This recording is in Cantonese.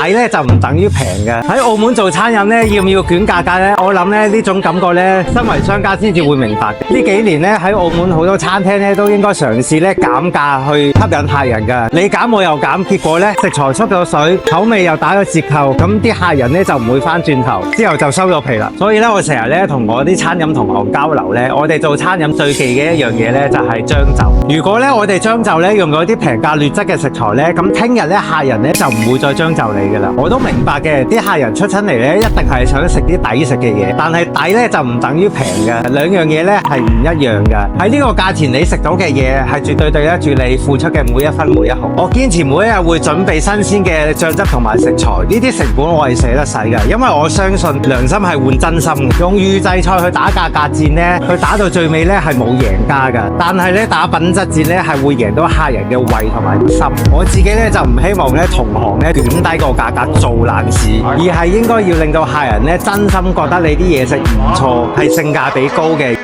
抵咧就唔等於平嘅。喺澳門做餐飲咧，要唔要捲價格咧？我諗咧呢種感覺咧，身為商家先至會明白。呢幾年咧喺澳門好多餐廳咧都應該嘗試咧減價去吸引客人㗎。你減我又減，結果咧食材縮咗水，口味又打咗折扣，咁啲客人咧就唔會翻轉頭，之後就收咗皮啦。所以咧我成日咧同我啲餐飲同行交流咧，我哋做餐飲最忌嘅一樣嘢咧就係將就。如果咧我哋將就咧用咗啲平價劣質嘅食材咧，咁聽日咧客人咧就唔會再將就你㗎啦。我都明白嘅，啲客人出親嚟咧一定係想食啲抵食嘅嘢，但係抵咧就唔等於平嘅，兩樣嘢咧係唔一樣嘅。喺呢個價錢你食到嘅嘢係絕對對得住你付出嘅每一分每一毫。我堅持每一日會準備新鮮嘅醬汁同埋食材，呢啲成本我係捨得使嘅，因為我相信良心係換真心嘅。用預製菜去打價格戰咧，去打到最尾咧係冇贏家㗎，但係咧打品質戰咧係會贏到客人嘅胃同埋心。我自己咧就唔希望咧同行咧捲低個價格做爛事，而係應該要令到客人咧真心覺得你啲嘢食唔錯，係性價比高嘅。